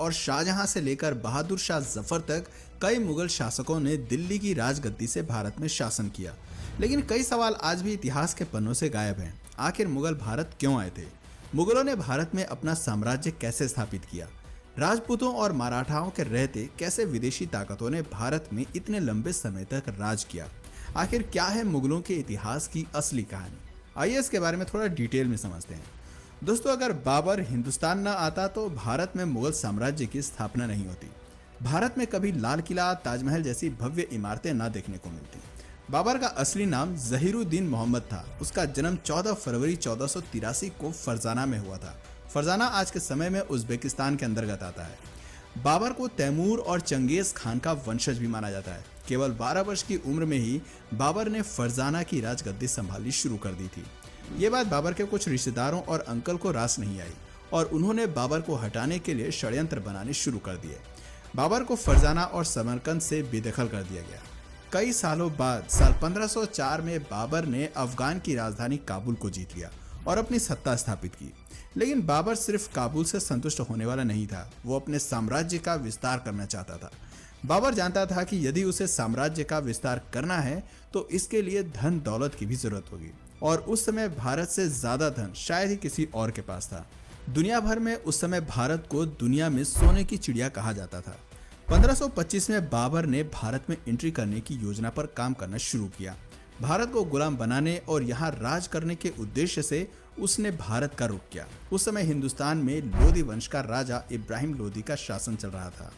और शाहजहां से लेकर बहादुर शाह जफर तक कई मुगल शासकों ने दिल्ली की राजगद्दी से भारत में शासन किया। लेकिन कई सवाल आज भी इतिहास के पन्नों से गायब हैं। आखिर मुगल भारत क्यों आए थे? मुगलों ने भारत में अपना साम्राज्य कैसे स्थापित किया? राजपूतों और मराठाओं के रहते कैसे विदेशी ताकतों ने भारत में इतने लंबे समय तक राज किया? आखिर क्या है मुगलों के इतिहास की असली कहानी? आइए इसके बारे में थोड़ा डिटेल में समझते हैं। दोस्तों, अगर बाबर हिंदुस्तान न आता तो भारत में मुगल साम्राज्य की स्थापना नहीं होती। भारत में कभी लाल किला, ताजमहल जैसी भव्य इमारतें न देखने को मिलती। बाबर का असली नाम जहीरुद्दीन मोहम्मद था। उसका जन्म 14 फरवरी 1483 को फरजाना में हुआ था। फरजाना आज के समय में उज्बेकिस्तान के अंतर्गत आता है। बाबर को तैमूर और चंगेज खान का वंशज भी माना जाता है। केवल 12 वर्ष की उम्र में ही बाबर ने फरजाना की राजगद्दी संभालनी शुरू कर दी थी। ये बात बाबर के कुछ रिश्तेदारों और अंकल को रास नहीं आई और उन्होंने बाबर को हटाने के लिए षड्यंत्र बनाने शुरू कर दिए। बाबर को फरजाना और समरकंद से बेदखल कर दिया गया। कई सालों बाद साल 1504 में बाबर ने अफगान की राजधानी काबुल को जीत लिया और अपनी सत्ता स्थापित की। लेकिन बाबर सिर्फ काबुल से संतुष्ट होने वाला नहीं था, वो अपने साम्राज्य का विस्तार करना चाहता था। बाबर जानता था कि यदि उसे साम्राज्य का विस्तार करना है तो इसके लिए धन दौलत की भी जरूरत होगी और उस समय भारत से ज्यादा धन शायद ही किसी और के पास था। दुनिया भर में उस समय भारत को दुनिया में सोने की चिड़िया कहा जाता था। 1525 में बाबर ने भारत में एंट्री करने की योजना पर काम करना शुरू किया। भारत को गुलाम बनाने और यहाँ राज करने के उद्देश्य से उसने भारत का रुख किया। उस समय हिंदुस्तान में लोदी वंश का राजा इब्राहिम लोदी का शासन चल रहा था।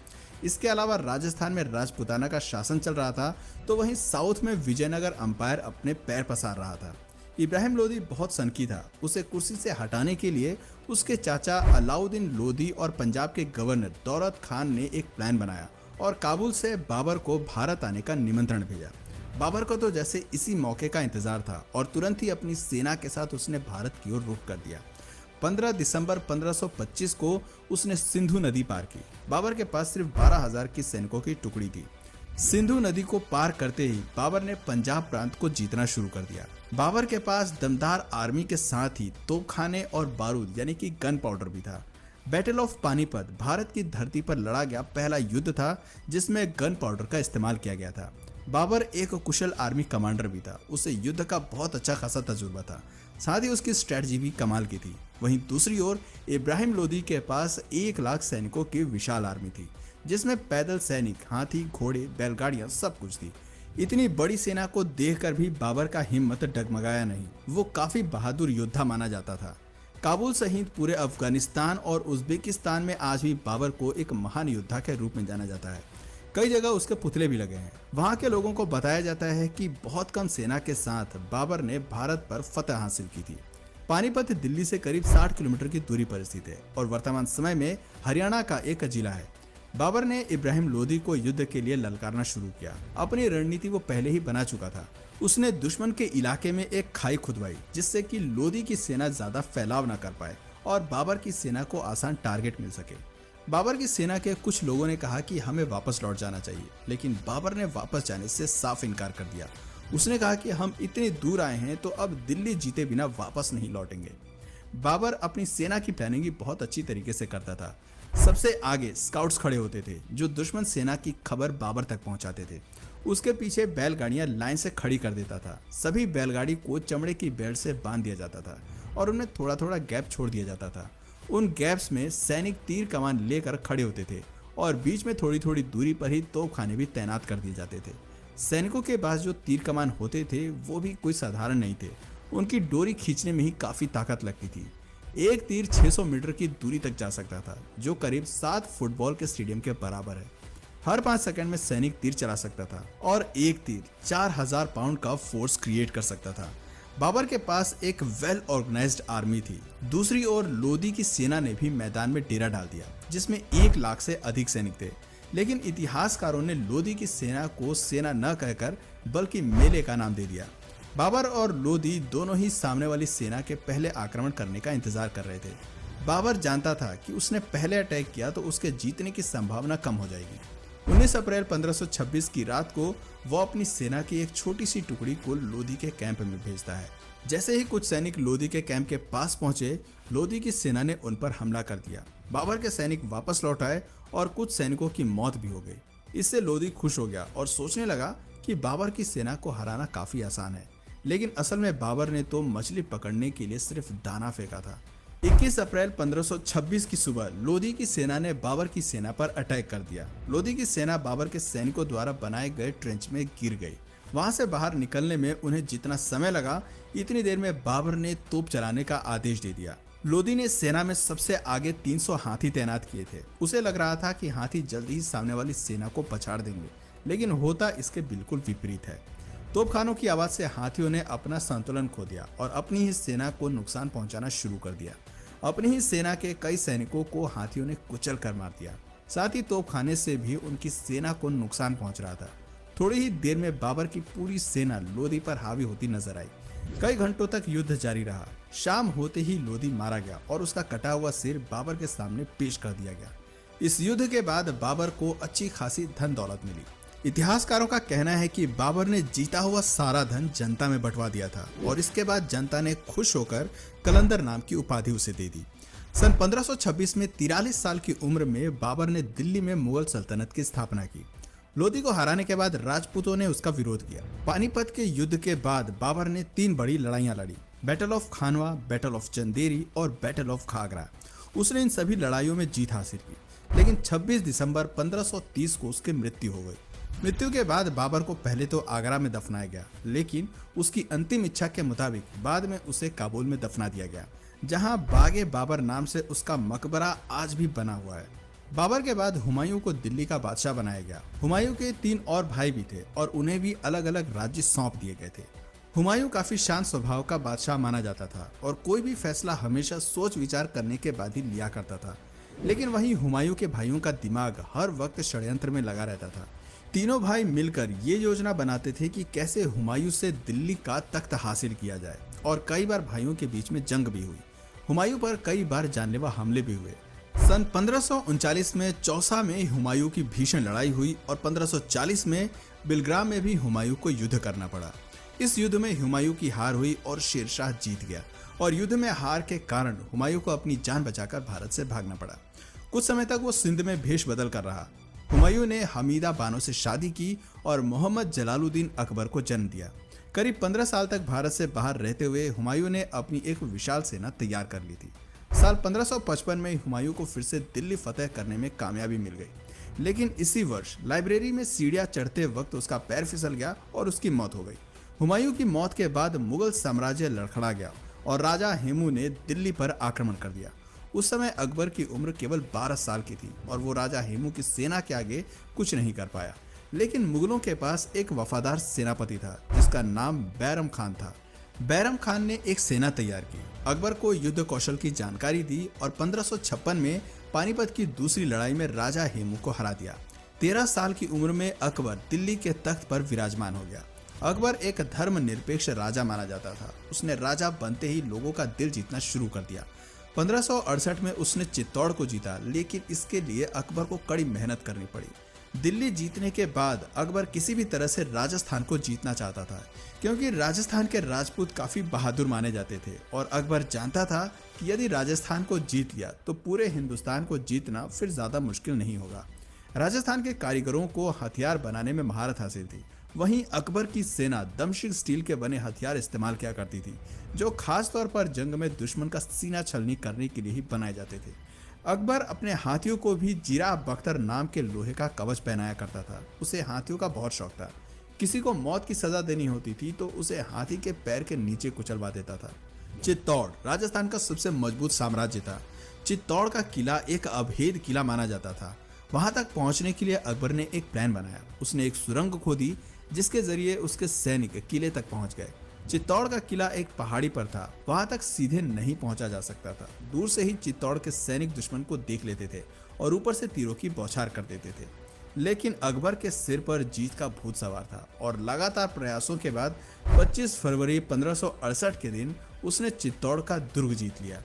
इसके अलावा राजस्थान में राजपुताना का शासन चल रहा था, तो वहीं साउथ में विजयनगर अंपायर अपने पैर पसार रहा था। इब्राहिम लोदी बहुत सनकी था। उसे कुर्सी से हटाने के लिए उसके चाचा अलाउद्दीन लोदी और पंजाब के गवर्नर दौलत खान ने एक प्लान बनाया और काबुल से बाबर को भारत आने का निमंत्रण भेजा। बाबर को तो जैसे इसी मौके का इंतजार था और तुरंत ही अपनी सेना के साथ उसने भारत की ओर रुख कर दिया। 15 दिसंबर 1525 को उसने सिंधु नदी पार की। बाबर के पास सिर्फ 12,000 की सैनिकों की टुकड़ी थी। सिंधु नदी को पार करते ही बाबर ने पंजाब प्रांत को जीतना शुरू कर दिया। बाबर के पास दमदार आर्मी के साथ ही तोपखाने और बारूद यानी कि गन पाउडर भी था। बैटल ऑफ पानीपत भारत की धरती पर लड़ा गया पहला युद्ध था जिसमें गन पाउडर का इस्तेमाल किया गया था। बाबर एक कुशल आर्मी कमांडर भी था। उसे युद्ध का बहुत अच्छा खासा तजुर्बा था, साथ ही उसकी स्ट्रेटजी भी कमाल की थी। वहीं दूसरी ओर इब्राहिम लोदी के पास 1 लाख सैनिकों की विशाल आर्मी थी, जिसमें पैदल सैनिक, हाथी, घोड़े, बैलगाड़ियां सब कुछ थी। इतनी बड़ी सेना को देखकर भी बाबर का हिम्मत डगमगाया नहीं। वो काफी बहादुर योद्धा माना जाता था। काबुल सहित पूरे अफगानिस्तान और उज्बेकिस्तान में आज भी बाबर को एक महान योद्धा के रूप में जाना जाता है। कई जगह उसके पुतले भी लगे हैं। वहाँ के लोगों को बताया जाता है कि बहुत कम सेना के साथ बाबर ने भारत पर फतह हासिल की थी। पानीपत दिल्ली से करीब 60 किलोमीटर की दूरी पर स्थित है और वर्तमान समय में हरियाणा का एक जिला है। बाबर ने इब्राहिम लोदी को युद्ध के लिए ललकारना शुरू किया। अपनी रणनीति वो पहले ही बना चुका था। उसने दुश्मन के इलाके में एक खाई खुदवाई जिससे कि लोदी की सेना ज्यादा फैलाव न कर पाए और बाबर की सेना को आसान टारगेट मिल सके। बाबर की सेना के कुछ लोगों ने कहा कि हमें वापस लौट जाना चाहिए, लेकिन बाबर ने वापस जाने से साफ इनकार कर दिया। उसने कहा कि हम इतने दूर आए हैं तो अब दिल्ली जीते बिना वापस नहीं लौटेंगे। बाबर अपनी सेना की प्लानिंग बहुत अच्छी तरीके से करता था। सबसे आगे स्काउट्स खड़े होते थे जो दुश्मन सेना की खबर बाबर तक पहुंचाते थे। उसके पीछे बैलगाड़ियां लाइन से खड़ी कर देता था। सभी बैलगाड़ी को चमड़े की बेल्ट से बांध दिया जाता था और उनमें थोड़ा थोड़ा गैप छोड़ दिया जाता था। उन गैप्स में सैनिक तीर कमान लेकर खड़े होते थे और बीच में थोड़ी थोड़ी दूरी पर ही तोपखाने भी तैनात कर दिए जाते थे। सैनिकों के पास जो तीर कमान होते थे वो भी कोई साधारण नहीं थे। उनकी डोरी खींचने में ही काफी ताकत लगती थी। एक तीर 600 मीटर की दूरी तक जा सकता था, जो करीब 7 फुटबॉल के स्टेडियम के बराबर है। हर 5 सेकंड में सैनिक तीर चला सकता था और एक तीर 4000 पाउंड का फोर्स क्रिएट कर सकता था। बाबर के पास एक वेल ऑर्गेनाइज्ड आर्मी थी। दूसरी ओर लोदी की सेना ने भी मैदान में डेरा डाल दिया, जिसमें 1 लाख से अधिक सैनिक थे। लेकिन इतिहासकारों ने लोदी की सेना को सेना न कहकर बल्कि मेले का नाम दे दिया। बाबर और लोदी दोनों ही सामने वाली सेना के पहले आक्रमण करने का इंतजार कर रहे थे। बाबर जानता था कि उसने पहले अटैक किया तो उसके जीतने की संभावना कम हो जाएगी। 19 अप्रैल 1526 की रात को वो अपनी सेना की एक छोटी सी टुकड़ी को लोधी के कैंप में भेजता है। जैसे ही कुछ सैनिक लोधी के कैंप के पास पहुंचे, लोधी की सेना ने उन पर हमला कर दिया। बाबर के सैनिक वापस लौट आए और कुछ सैनिकों की मौत भी हो गई। इससे लोधी खुश हो गया और सोचने लगा कि बाबर की सेना को हराना काफी आसान है। लेकिन असल में बाबर ने तो मछली पकड़ने के लिए सिर्फ दाना फेंका था। 21 अप्रैल 1526 की सुबह लोधी की सेना ने बाबर की सेना पर अटैक कर दिया। लोधी की सेना बाबर के सैनिकों द्वारा बनाए गए ट्रेंच में गिर गई। वहां से बाहर निकलने में उन्हें जितना समय लगा, इतनी देर में बाबर ने तोप चलाने का आदेश दे दिया। लोधी ने सेना में सबसे आगे 300 हाथी तैनात किए थे। उसे लग रहा था कि हाथी जल्दी ही सामने वाली सेना को पछाड़ देंगे, लेकिन होता इसके बिल्कुल विपरीत है। तोपखानों की आवाज से हाथियों ने अपना संतुलन खो दिया और अपनी ही सेना को नुकसान पहुंचाना शुरू कर दिया। अपनी ही सेना के कई सैनिकों को हाथियों ने कुचल कर मार दिया। साथ ही तोपखाने से भी उनकी सेना को नुकसान पहुंच रहा था। थोड़ी ही देर में बाबर की पूरी सेना लोधी पर हावी होती नजर आई। कई घंटों तक युद्ध जारी रहा। शाम होते ही लोधी मारा गया और उसका कटा हुआ सिर बाबर के सामने पेश कर दिया गया। इस युद्ध के बाद बाबर को अच्छी खासी धन दौलत मिली। इतिहासकारों का कहना है कि बाबर ने जीता हुआ सारा धन जनता में बंटवा दिया था और इसके बाद जनता ने खुश होकर कलंदर नाम की उपाधि उसे दे दी। सन 1526 में 43 साल की उम्र में बाबर ने दिल्ली में मुगल सल्तनत की स्थापना की। लोधी को हराने के बाद राजपूतों ने उसका विरोध किया। पानीपत के युद्ध के बाद बाबर ने 3 बड़ी लड़ाइयां लड़ी, battle of Khanwa, battle of Chanderi और बैटल ऑफ खागरा। उसने इन सभी लड़ाइयों में जीत हासिल की, लेकिन 26 दिसंबर 1530 को उसकी मृत्यु हो गई। मृत्यु के बाद बाबर को पहले तो आगरा में दफनाया गया, लेकिन उसकी अंतिम इच्छा के मुताबिक बाद में उसे काबुल में दफना दिया गया, जहां बागे बाबर नाम से उसका मकबरा आज भी बना हुआ है। बाबर के बाद हुमायूं को दिल्ली का बादशाह बनाया गया। हुमायूं के 3 और भाई भी थे और उन्हें भी अलग अलग राज्य सौंप दिए गए थे। हुमायूं काफी शांत स्वभाव का बादशाह माना जाता था और कोई भी फैसला हमेशा सोच विचार करने के बाद ही लिया करता था। लेकिन वहीं हुमायूं के भाइयों का दिमाग हर वक्त षड्यंत्र में लगा रहता था। तीनों भाई मिलकर ये योजना बनाते थे कि कैसे हुमायूं से दिल्ली का तख्त हासिल किया जाए और कई बार भाइयों के बीच में जंग भी हुई। हुमायूं पर कई बार जानलेवा हमले भी हुए। सन 1539 में चौसा में हुमायूं की भीषण लड़ाई हुई और 1540 में बिलग्राम में भी हुमायूं को युद्ध करना पड़ा। इस युद्ध में हुमायूं की हार हुई और शेरशाह जीत गया और युद्ध में हार के कारण हुमायूं को अपनी जान बचाकर भारत से भागना पड़ा। कुछ समय तक वो सिंध में भेष बदल कर रहा। हुमायूं ने हमीदा बानो से शादी की और मोहम्मद जलालुद्दीन अकबर को जन्म दिया। करीब 15 साल तक भारत से बाहर रहते हुए हुमायूं ने अपनी एक विशाल सेना तैयार कर ली थी। साल 1555 में हुमायूं को फिर से दिल्ली फतेह करने में कामयाबी मिल गई, लेकिन इसी वर्ष लाइब्रेरी में सीढ़ियां चढ़ते वक्त उसका पैर फिसल गया और उसकी मौत हो गई। हुमायूं की मौत के बाद मुगल साम्राज्य लड़खड़ा गया और राजा हेमू ने दिल्ली पर आक्रमण कर दिया। उस समय अकबर की उम्र केवल 12 साल की थी और वो राजा हेमू की सेना के आगे कुछ नहीं कर पाया। लेकिन मुगलों के पास एक वफादार सेनापति था जिसका नाम बैरम खान था। बैरम खान ने एक सेना तैयार की, अकबर को युद्ध कौशल की जानकारी दी और 1556 में पानीपत की दूसरी लड़ाई में राजा हेमू को हरा दिया। 13 साल की उम्र में अकबर दिल्ली के तख्त पर विराजमान हो गया। अकबर एक धर्मनिरपेक्ष राजा माना जाता था। उसने राजा बनते ही लोगों का दिल जीतना शुरू कर दिया। 1568 में उसने चित्तौड़ को जीता, लेकिन इसके लिए अकबर को कड़ी मेहनत करनी पड़ी। दिल्ली जीतने के बाद अकबर किसी भी तरह से राजस्थान को जीतना चाहता था, क्योंकि राजस्थान के राजपूत काफी बहादुर माने जाते थे और अकबर जानता था कि यदि राजस्थान को जीत लिया तो पूरे हिंदुस्तान को जीतना फिर ज्यादा मुश्किल नहीं होगा। राजस्थान के कारीगरों को हथियार बनाने में महारत हासिल थी। वहीं अकबर की सेना दमशिक स्टील के बने हथियार इस्तेमाल किया करती थी, जो खास तौर पर जंग में दुश्मन का सीना छलनी करने के लिए ही बनाए जाते थे। अकबर अपने हाथियों को भी जीरा बख्तर नाम के लोहे का कवच पहनाया करता था। उसे हाथियों का बहुत शौक था। किसी को मौत की सजा देनी होती थी तो उसे हाथी के पैर के नीचे कुचलवा देता था। चित्तौड़ राजस्थान का सबसे मजबूत साम्राज्य था। चित्तौड़ का किला एक अभेद किला माना जाता था। वहां तक पहुंचने के लिए अकबर ने एक प्लान बनाया। उसने एक सुरंग खोदी जिसके जरिए उसके सैनिक किले तक पहुंच गए। चित्तौड़ का किला एक पहाड़ी पर था, वहां तक सीधे नहीं पहुंचा जा सकता था। दूर से ही चित्तौड़ के सैनिक दुश्मन को देख लेते थे और ऊपर से तीरों की बौछार कर देते थे। लेकिन अकबर के सिर पर जीत का भूत सवार था और लगातार प्रयासों के बाद 25 फरवरी 1568 के दिन उसने चित्तौड़ का दुर्ग जीत लिया।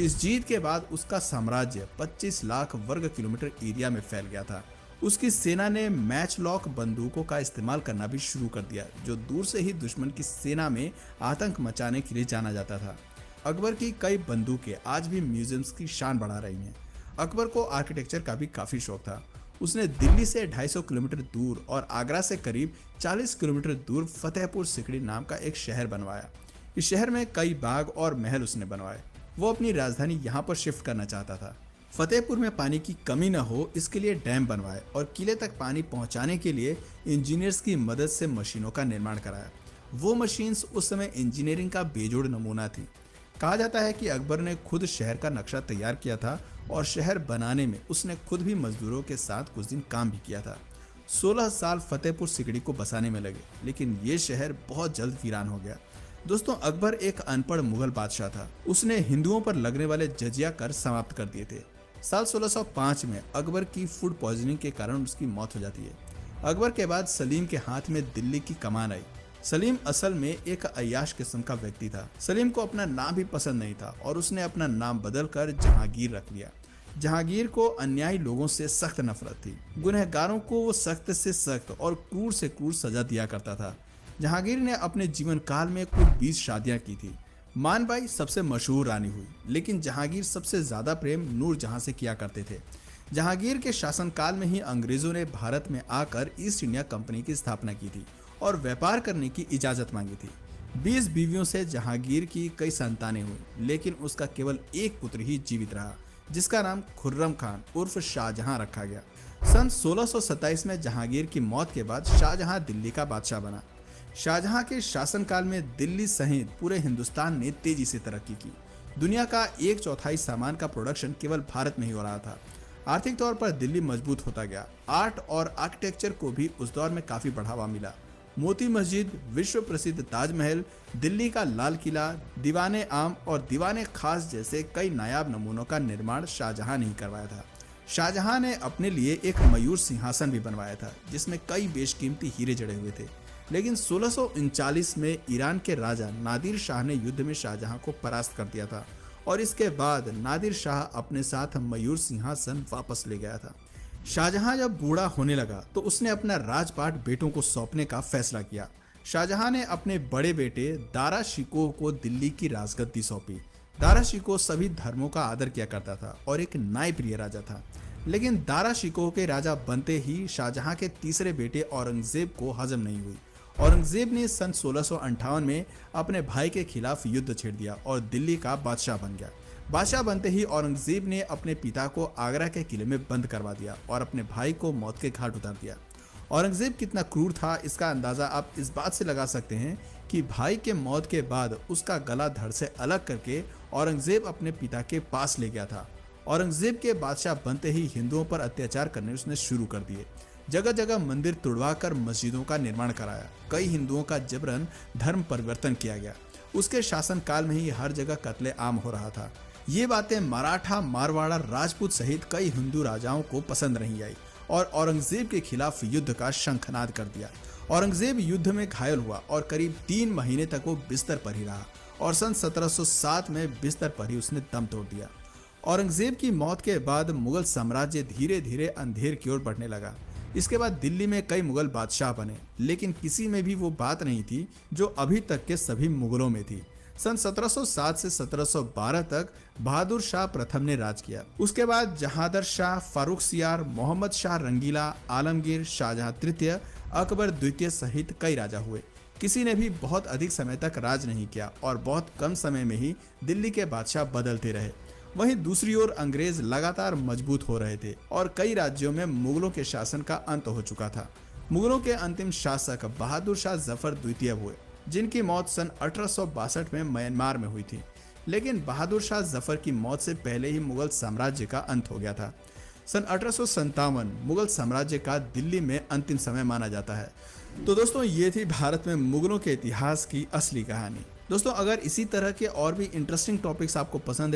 इस जीत के बाद उसका साम्राज्य 25 लाख वर्ग किलोमीटर एरिया में फैल गया था। उसकी सेना ने मैच लॉक बंदूकों का इस्तेमाल करना भी शुरू कर दिया, जो दूर से ही दुश्मन की सेना में आतंक मचाने के लिए जाना जाता था। अकबर की कई बंदूकें आज भी म्यूजियम्स की शान बढ़ा रही हैं। अकबर को आर्किटेक्चर का भी काफ़ी शौक था। उसने दिल्ली से 250 किलोमीटर दूर और आगरा से करीब 40 किलोमीटर दूर फतेहपुर सिकड़ी नाम का एक शहर बनवाया। इस शहर में कई बाग और महल उसने बनवाए। वो अपनी राजधानी यहाँ पर शिफ्ट करना चाहता था। फतेहपुर में पानी की कमी न हो इसके लिए डैम बनवाए और किले तक पानी पहुँचाने के लिए इंजीनियर्स की मदद से मशीनों का निर्माण कराया। वो मशीन्स उस समय इंजीनियरिंग का बेजोड़ नमूना थी। कहा जाता है कि अकबर ने खुद शहर का नक्शा तैयार किया था और शहर बनाने में उसने खुद भी मजदूरों के साथ कुछ दिन काम भी किया था। 16 साल फतेहपुर सिकड़ी को बसाने में लगे, लेकिन ये शहर बहुत जल्द वीरान हो गया। दोस्तों, अकबर एक अनपढ़ मुगल बादशाह था। उसने हिंदुओं पर लगने वाले जजिया कर समाप्त कर दिए थे। साल 1605 में अकबर की फूड पॉइजनिंग के कारण उसकी मौत हो जाती है। अकबर के बाद सलीम के हाथ में दिल्ली की कमान आई। सलीम असल में एक अय्याश किस्म का व्यक्ति था। सलीम को अपना नाम भी पसंद नहीं था और उसने अपना नाम बदलकर जहांगीर रख लिया। जहांगीर को अन्यायी लोगों से सख्त नफरत थी। गुनहगारों को वो सख्त से सख्त और क्रूर से क्रूर सजा दिया करता था। जहांगीर ने अपने जीवन काल में कुल 20 शादियां की थी। मानबाई सबसे मशहूर रानी हुई, लेकिन जहांगीर सबसे ज्यादा प्रेम नूरजहां से किया करते थे। जहांगीर के शासनकाल में ही अंग्रेजों ने भारत में आकर ईस्ट इंडिया कंपनी की स्थापना की थी और व्यापार करने की इजाजत मांगी थी। 20 बीवियों से जहांगीर की कई संतानें हुई, लेकिन उसका केवल एक पुत्र ही जीवित रहा, जिसका नाम खुर्रम खान उर्फ शाहजहां रखा गया। सन 1627 में जहांगीर की मौत के बाद शाहजहां दिल्ली का बादशाह बना। शाहजहां के शासनकाल में दिल्ली सहित पूरे हिंदुस्तान ने तेजी से तरक्की की। दुनिया का 1/4 सामान का प्रोडक्शन केवल भारत में ही हो रहा था। आर्थिक तौर पर दिल्ली मजबूत होता गया। आर्ट और आर्किटेक्चर को भी उस दौर में काफी बढ़ावा मिला। मोती मस्जिद, विश्व प्रसिद्ध ताजमहल, दिल्ली का लाल किला, दीवाने आम और दीवाने खास जैसे कई नायाब नमूनों का निर्माण शाहजहां ने ही करवाया था। शाहजहां ने अपने लिए एक मयूर सिंहासन भी बनवाया था, जिसमें कई बेशकीमती हीरे जड़े हुए थे। लेकिन 1639 में ईरान के राजा नादिर शाह ने युद्ध में शाहजहां को परास्त कर दिया था और इसके बाद नादिर शाह अपने साथ मयूर सिंहासन वापस ले गया था। शाहजहां जब बूढ़ा होने लगा तो उसने अपना राजपाट बेटों को सौंपने का फैसला किया। शाहजहां ने अपने बड़े बेटे दारा शिकोह को दिल्ली की राजगद्दी सौंपी। दारा शिकोह सभी धर्मों का आदर किया करता था और एक न्यायप्रिय राजा था। लेकिन दारा शिकोह के राजा बनते ही शाहजहां के तीसरे बेटे औरंगजेब को हजम नहीं हुई। औरंगजेब ने सन 1658 में अपने भाई के खिलाफ युद्ध छेड़ दिया और दिल्ली का बादशाह बन गया। बादशाह बनते ही औरंगजेब ने अपने पिता को आगरा के किले में बंद करवा दिया और अपने भाई को मौत के घाट उतार दिया। औरंगजेब कितना क्रूर था, इसका अंदाजा आप इस बात से लगा सकते हैं कि भाई के मौत के बाद उसका गला धड़ से अलग करके औरंगजेब अपने पिता के पास ले गया था। औरंगजेब के बादशाह बनते ही हिंदुओं पर अत्याचार करने उसने शुरू कर दिए। जगह जगह मंदिर तुड़वाकर मस्जिदों का निर्माण कराया। कई हिंदुओं का जबरन धर्म परिवर्तन किया गया। उसके शासनकाल में ही हर जगह कत्ले आम हो रहा था। ये बातें मराठा, मारवाड़ा, राजपूत सहित कई हिंदू राजाओं को पसंद नहीं आई और औरंगजेब के खिलाफ युद्ध का शंखनाद कर दिया। औरंगजेब युद्ध में घायल हुआ और करीब 3 महीने तक वो बिस्तर पर ही रहा और सन 1707 में बिस्तर पर ही उसने दम तोड़ दिया। औरंगजेब की मौत के बाद मुगल साम्राज्य धीरे धीरे अंधेर की ओर बढ़ने लगा। इसके बाद दिल्ली में कई मुगल बादशाह बने, लेकिन किसी में भी वो बात नहीं थी जो अभी तक के सभी मुगलों में थी। सन 1707 से 1712 तक बहादुर शाह प्रथम ने राज किया। उसके बाद जहांदर शाह, फारूक सियार, मोहम्मद शाह रंगीला, आलमगीर, शाहजहां तृतीय, अकबर द्वितीय सहित कई राजा हुए। किसी ने भी बहुत अधिक समय तक राज नहीं किया और बहुत कम समय में ही दिल्ली के बादशाह बदलते रहे। वहीं दूसरी ओर अंग्रेज लगातार मजबूत हो रहे थे और कई राज्यों में मुगलों के शासन का अंत हो चुका था। मुगलों के अंतिम शासक बहादुर शाह जफर द्वितीय हुए, जिनकी मौत सन 1862 में म्यांमार में हुई थी। लेकिन बहादुर शाह जफर की मौत से पहले ही मुगल साम्राज्य का अंत हो गया था। सन 1857 मुगल साम्राज्य का दिल्ली में अंतिम समय माना जाता है। तो दोस्तों, ये थी भारत में मुगलों के इतिहास की असली कहानी। दोस्तों, अगर इसी तरह के और भी इंटरेस्टिंग टॉपिक्स आपको पसंद है